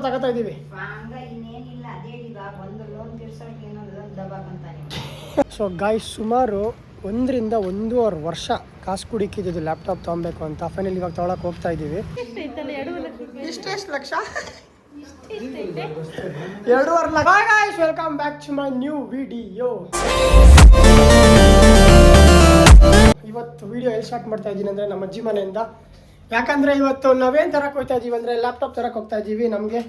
ತಗೋತಾ ಇದ್ದೀವಿ. So guys, ಸುಮಾರು 1.5 ವರ್ಷ ಕಾಸು ಕುಡಿಕಿದ್ದು ಲ್ಯಾಪ್ಟಾಪ್ ತೊಗೊಬೇಕು ಅಂತ ಫೈನಲ್ ಇವಾಗ ತೊಗೊಳಕ್ಕೆ ಹೋಗ್ತಾ ಇದ್ದೀವಿ. ಎಷ್ಟು lakh? 2.5 lakh. Guys, welcome back to my new video. ಇವತ್ತು ವಿಡಿಯೋ ಎಲ್ಲಿ ಸ್ಟಾರ್ಟ್ ಮಾಡ್ತಾ ಇದ್ದೀನಿ ಅಂದರೆ ನಮ್ಮ ಅಜ್ಜಿ ಮನೆಯಿಂದ. ಯಾಕಂದರೆ ಇವತ್ತು ನಾವೇನು ತರಕ್ಕೆ ಹೋಗ್ತಾ ಇದ್ದೀವಿ ಅಂದರೆ ಲ್ಯಾಪ್ಟಾಪ್ ತರಕ್ಕೆ ಹೋಗ್ತಾ ಇದ್ದೀವಿ. ನಮಗೆ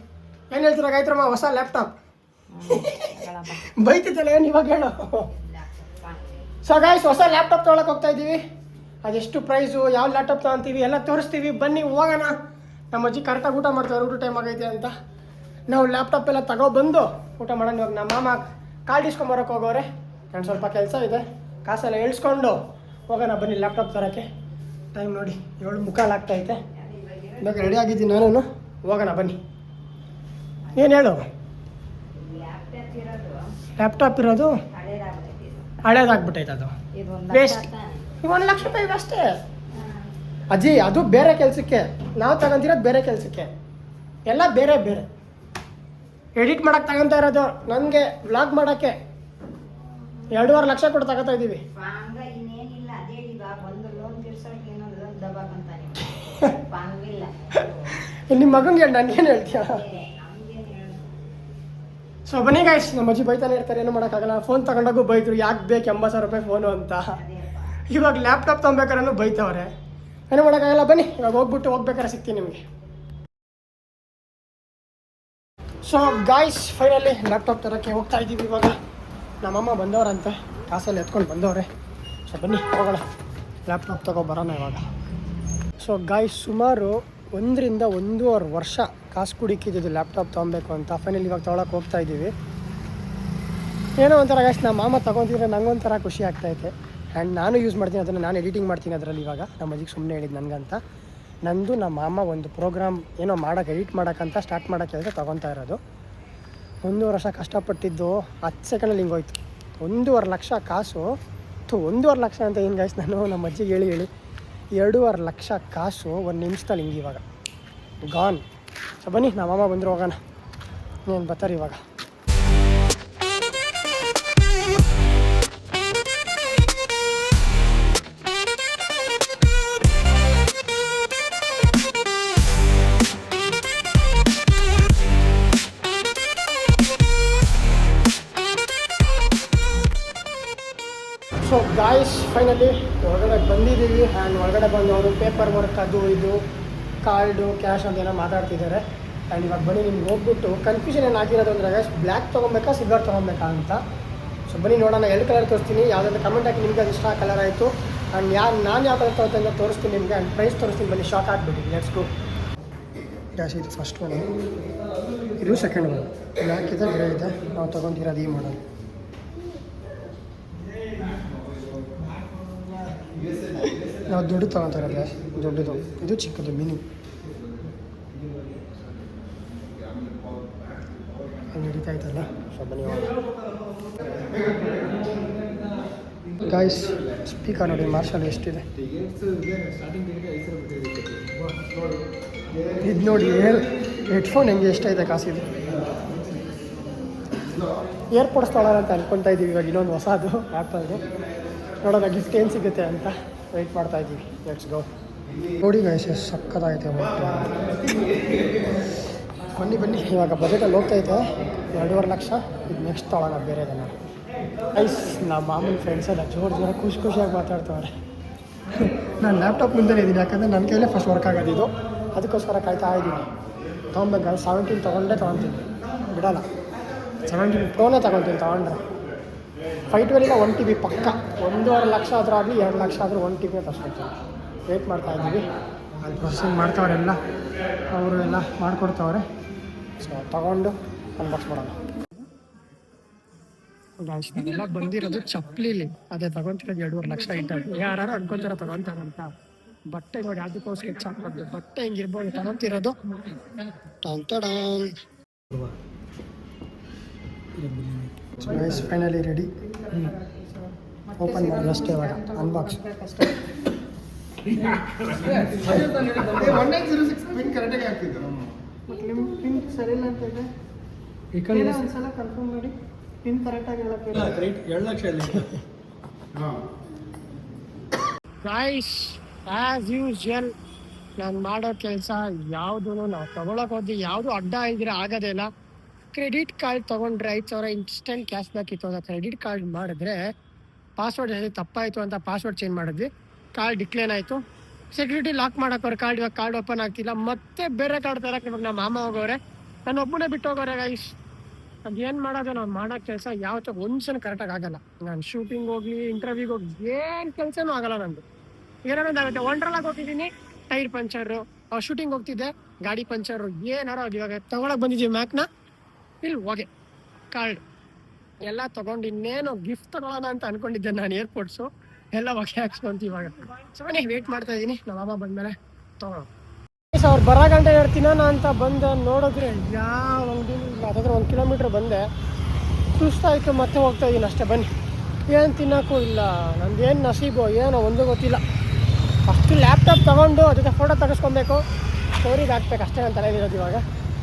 ಏನು ಹೇಳ್ತೀರಾ ಗಾಯತ್ರಮ್ಮ? ಹೊಸ ಲ್ಯಾಪ್ಟಾಪ್ ಬೈತಿದ್ದಲ್ಲ, ಏನು ಇವಾಗ ಹೇಳು. ಸೊ ಗಾಯ್ಸ್, ಹೊಸ ಲ್ಯಾಪ್ಟಾಪ್ ತೊಗೊಳಕ್ಕೆ ಹೋಗ್ತಾ ಇದ್ದೀವಿ. ಅದೆಷ್ಟು ಪ್ರೈಸು, ಯಾವ ಲ್ಯಾಪ್ಟಾಪ್ ತೊಗೊತೀವಿ ಎಲ್ಲ ತೋರಿಸ್ತೀವಿ. ಬನ್ನಿ ಹೋಗೋಣ. ನಮ್ಮ ಅಜ್ಜಿ ಕರೆಕ್ಟಾಗಿ ಊಟ ಮಾಡ್ತಾರೆ, ಊಟ ಟೈಮ್ ಆಗೈತೆ ಅಂತ. ನಾವು ಲ್ಯಾಪ್ಟಾಪ್ ಎಲ್ಲ ತಗೊಬಂದು ಊಟ ಮಾಡೋಣ. ಇವಾಗ ನಮ್ಮ ಮಾಮ ಕಾರ್ಡ್ ಇಸ್ಕೊಂಬರೋಕೆ ಹೋಗೋರೆ. ನಾನು ಸ್ವಲ್ಪ ಕೆಲಸ ಇದೆ, ಕಾಸೆಲ್ಲ ಇಳಿಸ್ಕೊಂಡು ಹೋಗೋಣ ಬನ್ನಿ ಲ್ಯಾಪ್ಟಾಪ್ ತರೋಕ್ಕೆ. ಟೈಮ್ ನೋಡಿ 7:45 ಆಗ್ತೈತೆ. ಇವಾಗ ರೆಡಿ ಆಗಿದ್ದೀನಿ ನಾನು. ಹೋಗೋಣ ಬನ್ನಿ. ಏನು ಹೇಳು? ಲ್ಯಾಪ್ಟಾಪ್ ಇರೋದು ಹಳೇದಾಗ್ಬಿಟ್ಟೈತೆ. ಅದು ವೇಸ್ಟ್. 1 ಲಕ್ಷ ರೂಪಾಯಿ ಅಷ್ಟೇ ಅಜ್ಜಿ. ಅದು ಬೇರೆ ಕೆಲಸಕ್ಕೆ, ನಾವು ತಗೊಂತಿರೋದು ಬೇರೆ ಕೆಲಸಕ್ಕೆ. ಎಲ್ಲ ಬೇರೆ ಬೇರೆ. ಎಡಿಟ್ ಮಾಡೋಕ್ಕೆ ತಗೊತಾ ಇರೋದು, ನನಗೆ ವ್ಲಾಗ್ ಮಾಡೋಕ್ಕೆ 2.5 ಲಕ್ಷ ಕೊಟ್ಟು ತಗೋತಾ ಇದ್ದೀವಿ. ನಿಮ್ಮ ಮಗಂಗೆ ಹೇಳಿ, ನನಗೇನು ಹೇಳ್ತೀಯ? ಸೊ ಬನ್ನಿ ಗಾಯ್ಸ್, ನಮ್ಮ ಅಜ್ಜಿ ಬೈತಾನೆ ಇರ್ತಾರೆ, ಏನು ಮಾಡೋಕ್ಕಾಗಲ್ಲ. ಫೋನ್ ತಗೊಂಡಾಗೂ ಬೈದ್ರು, ಯಾಕೆ ಬೇಕು 80,000 ರೂಪಾಯಿ ಫೋನು ಅಂತ. ಇವಾಗ ಲ್ಯಾಪ್ಟಾಪ್ ತೊಗೊಬೇಕಾದ್ರೂ ಬೈತವ್ರೆ, ಏನು ಮಾಡೋಕ್ಕಾಗಲ್ಲ. ಬನ್ನಿ ಇವಾಗ ಹೋಗ್ಬೇಕಾದ್ರೆ ಸಿಗ್ತೀನಿ ನಿಮಗೆ. ಸೊ ಗಾಯ್ಸ್, ಫೈನಲಿ ಲ್ಯಾಪ್ಟಾಪ್ ತರೋಕ್ಕೆ ಹೋಗ್ತಾ ಇದ್ದೀವಿ. ಇವಾಗ ನಮ್ಮಮ್ಮ ಬಂದವ್ರಂತೆ, ಕಾಸಲ್ಲಿ ಎತ್ಕೊಂಡು ಬಂದವ್ರೆ. ಸೊ ಬನ್ನಿ ಹೋಗೋಣ, ಲ್ಯಾಪ್ಟಾಪ್ ತೊಗೊಬರೋಣ ಇವಾಗ. ಸೊ ಗಾಯ್ಸ್, ಸುಮಾರು 1.5 ವರ್ಷ ಕಾಸು ಕುಡಿಕಿದ್ದು ಲ್ಯಾಪ್ಟಾಪ್ ತೊಗೊಬೇಕು ಅಂತ ಫೈನಲ್ ಇವಾಗ ತೊಗೊಳಕ್ಕೆ ಹೋಗ್ತಾ ಇದ್ದೀವಿ. ಏನೋ ಒಂಥರ ಗಾಯ್ಸ್, ನಮ್ಮ ಮಾಮ ತೊಗೊತಿದ್ರೆ ನಂಗೊಂಥರ ಖುಷಿ ಆಗ್ತೈತೆ. ಆ್ಯಂಡ್ ನಾನು ಯೂಸ್ ಮಾಡ್ತೀನಿ ಅದನ್ನು, ನಾನು ಎಡಿಟಿಂಗ್ ಮಾಡ್ತೀನಿ ಅದರಲ್ಲಿ. ಇವಾಗ ನಮ್ಮ ಅಜ್ಜಿಗೆ ಸುಮ್ಮನೆ ಹೇಳಿದ್ದು ನನಗಂತ. ನಂದು ನಮ್ಮ ಮಾಮ ಒಂದು ಪ್ರೋಗ್ರಾಮ್ ಏನೋ ಮಾಡೋಕ್ಕೆ, ಎಡಿಟ್ ಮಾಡೋಕ್ಕಂತ ಸ್ಟಾರ್ಟ್ ಮಾಡೋಕ್ಕೆ ಕೆಲಸ ತೊಗೊತಾ ಇರೋದು. 1 ವರ್ಷ ಕಷ್ಟಪಟ್ಟಿದ್ದು 10 ಸೆಕೆಂಡಲ್ಲಿ ಹಿಂಗೋಯ್ತು. 1.5 ಲಕ್ಷ ಕಾಸು. 1.5 ಲಕ್ಷ ಅಂತ ಏನು ಗಾಯ್ಸ್, ನಾನು ನಮ್ಮ ಅಜ್ಜಿಗೆ ಹೇಳಿ 2.5 ಲಕ್ಷ ಕಾಸು 1 ನಿಮಿಷದಲ್ಲಿ ಹಿಂಗೆ ಇವಾಗ ಗಾನ್. ಸೊ ಬನ್ನಿ, ನಮ್ಮ ಮಾಮ ಬಂದರು, ಹೋಗೋಣ. ಏನು ಬರ್ತಾರೆ ಇವಾಗ. ಸೊ ಗಾಯ್ಸ್, ಫೈನಲಿ ಹೊರಗಡೆ ಬಂದಿದ್ದೀವಿ. ಆ್ಯಂಡ್ ಹೊರಗಡೆ ಬಂದು ಅವರು ಪೇಪರ್ ವರ್ಕ್, ಅದು ಇದು, ಕಾರ್ಡು, ಕ್ಯಾಶ್ ಅಂತ ಏನೋ ಮಾತಾಡ್ತಿದ್ದಾರೆ. ಆ್ಯಂಡ್ ಇವಾಗ ಬನ್ನಿ ನಿಮ್ಗೆ ಹೋಗ್ಬಿಟ್ಟು ಕನ್ಫ್ಯೂಷನ್ ಏನಾಗಿರೋದು ಅಂದರೆ ಗಾಯ್ಸ್, ಬ್ಲ್ಯಾಕ್ ತೊಗೊಬೇಕಾ ಸಿಲ್ವರ್ ತೊಗೊಬೇಕಾ ಅಂತ. ಸೊ ಬನ್ನಿ ನೋಡೋಣ. 2 ಕಲರ್ ತೋರಿಸ್ತೀನಿ, ಯಾವುದಾದ್ರು ಕಮೆಂಟ್ ಹಾಕಿ ನಿಮಗೆ ಅದು ಇಷ್ಟ ಕಲರ್ ಆಯಿತು. ಆ್ಯಂಡ್ ನಾನು ಯಾವ ಕಲರ್ ತೊಗೊಳ್ತೀನಿ ಅಂತ ತೋರಿಸ್ತೀನಿ ನಿಮಗೆ. ಆ್ಯಂಡ್ ಪ್ರೈಸ್ ತೋರಿಸ್ತೀನಿ, ಬನ್ನಿ. ಶಾಕ್ ಆಗಿಬಿಟ್ಟು ಲೆಟ್ಸ್ ಗೋ. ಗ್ಯಾಸ್ ಇದು ಫಸ್ಟ್ ಒನ್, ಇದು ಸೆಕೆಂಡ್ ಒನ್. ಬ್ಲ್ಯಾಕ್ ಇದೆ, ಗ್ರೇ ಇದೆ. ನಾವು ತೊಗೊತಿರೋದು ಈ ಮಾಡಲ್. ನಾವು ದೊಡ್ಡ ತೊಗೊತಾರೆ ಗ್ಯಾಸ್, ದೊಡ್ಡದು. ಇದು ಚಿಕ್ಕದು, ಮಿನಿ. ನಡೀತಾ ಇತ್ತಲ್ಲ. ಸೊ ಬನ್ನಿ ಗಾಯ್ಸ್, ಸ್ಪೀಕರ್ ನೋಡಿ ಮಾರ್ಷಲ್ ಎಷ್ಟಿದೆ. ಇದು ನೋಡಿ ಹೆಡ್ಫೋನ್ ಹೆಂಗೆ ಎಷ್ಟೈತೆ ಕಾಸಿದೆ. ಏರ್ಪೋರ್ಟ್ಸ್ ತೊಗೊಳ್ಳೋಣ ಅಂತ ಅಂದ್ಕೊತಾ ಇದ್ದೀವಿ ಇವಾಗ. ಇನ್ನೊಂದು ಹೊಸದು ಆ್ಯಪಲ್ದು. ನೋಡೋಣ ಗಿಫ್ಟ್ ಏನು ಸಿಗುತ್ತೆ ಅಂತ ವೆಯ್ಟ್ ಮಾಡ್ತಾ ಇದ್ದೀವಿ. Let's go. ನೋಡಿ ಗಾಯ್ಸ್, ಸಕ್ಕತ್ತಾಗೈತೆ. ಬನ್ನಿ ಇವಾಗ ಬಜೆಟಲ್ಲಿ ಹೋಗ್ತೈತೆ 2.5 ಲಕ್ಷ. ಇದು ನೆಕ್ಸ್ಟ್ ತೊಗೊಳ್ಳೋಣ ಬೇರೆದನ್ನು. ಗೈಸ್, ನಮ್ಮ ಮಾಮೂಲಿ ಫ್ರೆಂಡ್ಸ್ ಎಲ್ಲ ಜೋರು ಖುಷಿಯಾಗಿ ಮಾತಾಡ್ತವ್ರೆ. ನಾನು ಲ್ಯಾಪ್ಟಾಪ್ ಮುಂದೆ ಇದ್ದೀನಿ, ಯಾಕಂದರೆ ನನ್ನ ಕೈಲೇ ಫಸ್ಟ್ ವರ್ಕ್ ಆಗೋದು ಇದು. ಅದಕ್ಕೋಸ್ಕರ ಕಾಯ್ತಾ ಇದ್ದೀನಿ. ತೊಗೊಬೇಕು. 17 ತೊಗೊಳ್ತೀನಿ, ಬಿಡೋಲ್ಲ. 17 ಪ್ರೋನೇ ತೊಗೊಳ್ತೀನಿ. ತೊಗೊಂಡ್ರೆ 512 1 TB ಪಕ್ಕ. 1.5 ಲಕ್ಷ ಆದರೂ ಆಗಲಿ 2 ಲಕ್ಷ ಆದರೂ 1 TB ತರಿಸ್ಕೊಳ್ತೀನಿ. ವೆಯ್ಟ್ ಮಾಡ್ತಾ ಇದ್ದೀವಿ. ಅಲ್ಲಿ ಪ್ರೊಸೆಸಿಂಗ್ ಮಾಡ್ತವ್ರೆಲ್ಲ, ಅವರು ಎಲ್ಲ ಮಾಡಿಕೊಡ್ತವ್ರೆ. ಸೊ ತೊಗೊಂಡು ಅನ್ಬಾಕ್ಸ್ ಮಾಡೋಣ. ಎಲ್ಲ ಬಂದಿರೋದು ಚಪ್ಪಲಿಲಿ. ಅದೇ ತೊಗೊತಿರೋದು 2.5 ಲಕ್ಷ ಇಟ್ಟಾಗ ಯಾರು ಅನ್ಕೊತಾರ ತೊಗೊತಾರಂತ. ಬಟ್ಟೆ ನೋಡಿ, ಅದಕ್ಕೂ ಸ್ಕೆಚ್ ಹಾಕೋದು. ಬಟ್ಟೆ ಹಿಂಗಿರ್ಬೋದು ತೊಗೊತಿರೋದು. Finally ready. ಓಪನ್ ಮಾಡಿ ಅಷ್ಟೇ ಇವಾಗ. ಅನ್ಬಾಕ್ಸ್. 1906 ಪಿನ್ ಕರೆಕ್ಟಾಗಿ ಆಗ್ತಿತ್ತು. ಮತ್ತು ನಿಮ್ಮ ಪಿನ್ ಸರಿ ಇಲ್ಲ ಅಂತ ಇದೆ. ಈ ಕಡೆ ಒಂದ್ಸಲ ಕನ್ಫರ್ಮ್ ಮಾಡಿ ಪಿನ್ ಕರೆಕ್ಟಾಗಿ ಹೇಳಕ್ಕೆ. ಕರೆಕ್ಟ್ 2 ಲಕ್ಷ ಅಲ್ಲಿ. ಹಾಂ ಗೈಸ್, ಆ್ಯಸ್ ಯೂಶ್ವಲ್ ನಾನು ಮಾಡೋ ಕೆಲಸ ಯಾವುದೂ ನಾವು ತೊಗೊಳಕ್ಕೆ ಹೋಗಿ ಯಾವುದು ಅಡ್ಡ ಇದ್ರೆ ಆಗೋದೇ ಇಲ್ಲ. ಕ್ರೆಡಿಟ್ ಕಾರ್ಡ್ ತೊಗೊಂಡ್ರೆ 5,000 ಇನ್ಸ್ಟೆಂಟ್ ಕ್ಯಾಶ್ ಬ್ಯಾಕ್ ಇತ್ತು ಅಂತ ಕ್ರೆಡಿಟ್ ಕಾರ್ಡ್ ಮಾಡಿದ್ರೆ ಪಾಸ್ವರ್ಡ್ ತಪ್ಪಾಯಿತು ಅಂತ ಪಾಸ್ವರ್ಡ್ ಚೇಂಜ್ ಮಾಡಿದ್ವಿ. ಕಾರ್ಡ್ ಡಿಕ್ಲೇನ್ ಆಯಿತು. ಸೆಕ್ಯೂರಿಟಿ ಲಾಕ್ ಮಾಡೋಕ್ಕವ್ರೆ ಕಾರ್ಡ್. ಇವಾಗ ಕಾರ್ಡ್ ಓಪನ್ ಆಗ್ತಿಲ್ಲ. ಮತ್ತೆ ಬೇರೆ ಕಾರ್ಡ್ ತರಕ್ಕೆ ಇವಾಗ ನಮ್ಮ ಮಾಮ ಹೋಗೋರೆ, ನಾನು ಒಬ್ಬನೇ ಬಿಟ್ಟು ಹೋಗೋರೆ ಗೈಸ್. ಅದೇನು ಮಾಡೋದು, ನಾವು ಮಾಡೋ ಕೆಲಸ ಯಾವತ್ತೂ ಒಂದ್ಸಲ ಕರೆಕ್ಟಾಗಿ ಆಗಲ್ಲ. ನಾನು ಶೂಟಿಂಗ್ ಹೋಗಲಿ, ಇಂಟರ್ವ್ಯೂಗೆ ಹೋಗಿ ಏನು ಕೆಲಸನೂ ಆಗಲ್ಲ ನಂದು. ಏನಾಗುತ್ತೆ, ವಂಡ್ರಲಾಗಿ ಹೋಗಿದ್ದೀನಿ, ಟೈರ್ ಪಂಚರು. ಶೂಟಿಂಗ್ ಹೋಗ್ತಿದ್ದೆ, ಗಾಡಿ ಪಂಚರು, ಏನಾರೋ ಅದು. ಇವಾಗ ತೊಗೊಳಕ್ಕೆ ಬಂದಿದ್ದೀವಿ ಮ್ಯಾಕ್ನ, ಇಲ್ಲಿ ಹೋಗೆ ಕಾರ್ಡ್ ಎಲ್ಲ ತೊಗೊಂಡು ಇನ್ನೇನು ಗಿಫ್ಟ್ ತೊಗೊಳ್ಳೋಣ ಅಂತ ಅಂದ್ಕೊಂಡಿದ್ದೆ ನಾನು. ಏರ್ಪೋರ್ಟ್ಸು ಎಲ್ಲ ಹೊಗೆ ಹಾಕ್ಸ್ಕೊಂತೀವಿ ಇವಾಗ. ಸುಮ್ಮನೆ ವೇಟ್ ಮಾಡ್ತಾ ಇದ್ದೀನಿ, ನಮ್ಮ ಅಮ್ಮ ಬಂದಮೇಲೆ ತೊಗೊಳ್ಳೋ. ಅವ್ರು ಬರೋ ಗಂಟೆ ತಿನ್ನೋಣ ಅಂತ ಬಂದೆ, ನೋಡಿದ್ರೆ ಯಾವ ಅಂಗಡಿ ಇಲ್ಲ. ಅದಾದ್ರೆ 1 ಕಿಲೋಮೀಟ್ರ್ ಬಂದೆ, ಸುಸ್ತಾಯಿತು, ಮತ್ತೆ ಹೋಗ್ತಾ ಇದ್ದೀನಿ ಅಷ್ಟೇ. ಬನ್ನಿ, ಏನು ತಿನ್ನೋಕ್ಕೂ ಇಲ್ಲ. ನಂದೇನು ನಸೀಬು ಏನೋ ಒಂದು ಗೊತ್ತಿಲ್ಲ. ಅಷ್ಟು ಲ್ಯಾಪ್ಟಾಪ್ ತೊಗೊಂಡು ಅದಕ್ಕೆ ಫೋಟೋ ತೆಗೆಸ್ಕೊಬೇಕು, ಸ್ಟೋರಿಗೆ ಹಾಕ್ಬೇಕು, ಅಷ್ಟೇ ನಾನು ತಲೆಯಲ್ಲಿರೋದು ಇವಾಗ.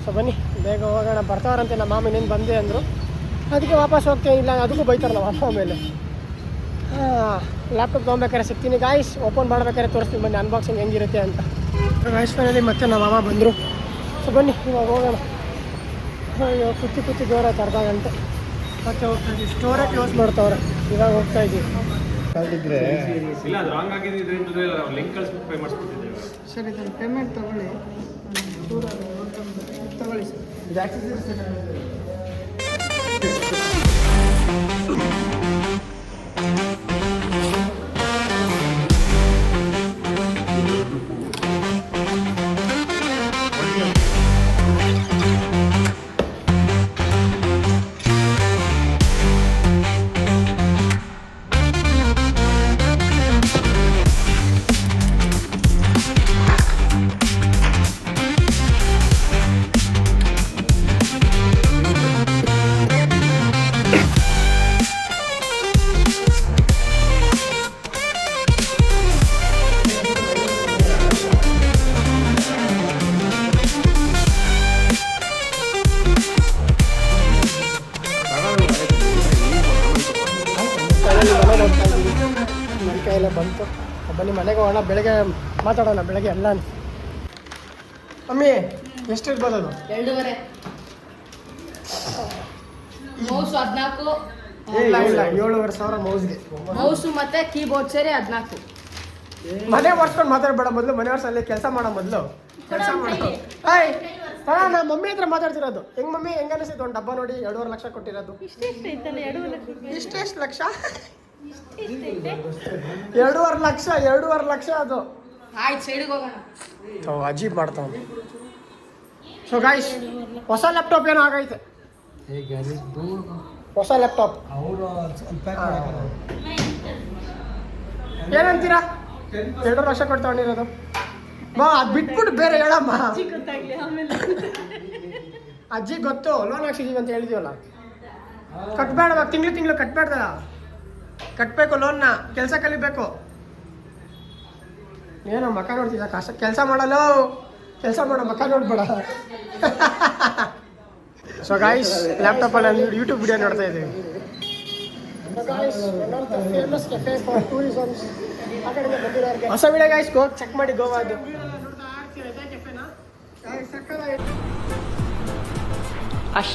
ಸೊ ಬನ್ನಿ ಬೇಗ ಹೋಗೋಣ. ಬರ್ತಾರಂತೆ ನಮ್ಮ ಮಾಮ, ಇನ್ನೇನು ಬಂದೆ ಅಂದರು, ಅದಕ್ಕೆ ವಾಪಸ್ ಹೋಗ್ತೇನೆ. ಇಲ್ಲ ಅದಕ್ಕೂ ಬೈತಾರಲ್ಲ ಅಮ್ಮ ಮೇಲೆ. ಲ್ಯಾಪ್ಟಾಪ್ ತೊಗೊಬೇಕಾದ್ರೆ ಸಿಗ್ತೀನಿ ಗಾಯ್ಸ್. ಓಪನ್ ಮಾಡ್ಬೇಕಾದ್ರೆ ತೋರಿಸ್ತೀನಿ ಬನ್ನಿ ಅನ್ಬಾಕ್ಸಿಂಗ್ ಹೆಂಗಿರುತ್ತೆ ಅಂತ. ಗಾಯ್ಸ್ ಫೈನಲಿ ಮತ್ತೆ ನಮ್ಮ ಮಾಮ ಬಂದರು. ಸೊ ಬನ್ನಿ ಇವಾಗ ಹೋಗೋಣ. ಅಯ್ಯೋ ಕುತ್ತಿ ದೂರ ಆಯ್ತು, ಅರ್ಧ ಗಂಟೆ ಮತ್ತೆ ಹೋಗ್ತಾ ಇದ್ದೀವಿ. ಸ್ಟೋರೇ ಕ್ಲೋಸ್ ಮಾಡ್ತಾವ್ರೆ, ಇವಾಗ ಹೋಗ್ತಾ ಇದ್ದೀವಿ. ಸರಿ ಸರ್, ಪೇಮೆಂಟ್ ತೊಗೊಳ್ಳಿ. ತಗೊಳ್ಳಿ ಸರ್, ಇದು ಆಕ್ಸೆಸರೀಸ್ ನನ್ನ ಕೈಯೆಲ್ಲ ಬಂತು. ಬನ್ನಿ ಮನೆಗೆ ಹೋಗೋಣ, ಬೆಳಗ್ಗೆ ಮಾತಾಡೋಣ. ಬೆಳಗ್ಗೆ ಎಲ್ಲ ಮಮ್ಮಿ ಎಷ್ಟು ಇರ್ಬೋದು ಅದು? 2.5 ಮೌಸು 14. ಇಲ್ಲ 7,500 ಮೌಸ್ಗೆ. ಮೌಸು ಮತ್ತೆ ಕೀಬೋರ್ಡ್ ಸೇರಿ 14. ಮನೆ ಒರ್ಸ್ಕೊಂಡು ಮಾತಾಡ್ಬೇಡ, ಮೊದಲು ಮನೆ ವರ್ಷಲ್ಲಿ ಕೆಲಸ ಮಾಡೋ ಮೊದಲು ಕೆಲಸ ಮಾಡೋದು. ಹಾಯ್ ನಮ್ಮ ಮಮ್ಮಿ ಹತ್ರ ಮಾತಾಡ್ತಿರೋದು. ಹೆಂಗ್ ಮಮ್ಮಿ, ಹೆಂಗ ಅನಿಸಿತ್ತು ಒಂದು ಡಬ್ಬ ನೋಡಿ 2.5 ಲಕ್ಷ ಕೊಟ್ಟಿರೋದು? ಇಷ್ಟೆಷ್ಟು ಲಕ್ಷ? 2.5 ಲಕ್ಷ, 2.5 ಲಕ್ಷ ಅದು. ಆಯ್ತು, ಸೈಡಿಗೆ ಹೋಗೋಣ. ಅಜೀಬ್ ಮಾಡ್ತಾವ. ಸೊ ಗಾಯ್ಸ್, ಹೊಸ ಲ್ಯಾಪ್ಟಾಪ್ ಏನೋ ಆಗೈತೆ. ಹೊಸ ಲ್ಯಾಪ್ಟಾಪ್ ಏನಂತೀರಾ? 2.5 ಲಕ್ಷ ಕೊಟ್ಟು ತಗೊಂಡಿರೋದು. ಬಾ, ಅದು ಬಿಟ್ಬಿಟ್ಟು ಬೇರೆ ಹೇಳಮ್ಮ. ಅಜ್ಜಿ ಗೊತ್ತು, ಲೋನ್ ಹಾಕ್ಸಿದೀವಿ ಅಂತ ಹೇಳಿದೀವಲ್ಲ. ಕಟ್ಬೇಡ, ತಿಂಗಳು ಕಟ್ಬೇಡ್ದಲ್ಲ, ಕಟ್ಟಬೇಕು ಲೋನ್ನ. ಕೆಲಸ ಕಲಿಬೇಕು. ಏನೋ ಮಕ್ಕ ನೋಡ್ತಿದ್ದ, ಕೆಲಸ ಮಾಡಲು ಕೆಲಸ ಮಾಡೋ ಮಕ್ಕ ನೋಡ್ಬೇಡ. ಸೊ ಗಾಯ್ಸ್, ಲ್ಯಾಪ್ಟಾಪಲ್ಲಿ ಯೂಟ್ಯೂಬ್ ವಿಡಿಯೋ ನೋಡ್ತಾ ಇದ್ದೀವಿ. ಹೊಸ ವಿಡಿಯೋ ಗಾಯ್ಸ್, ಗೋ ಚೆಕ್ ಮಾಡಿ ಗೋವಾದು. ಅಷ್ಟೇ.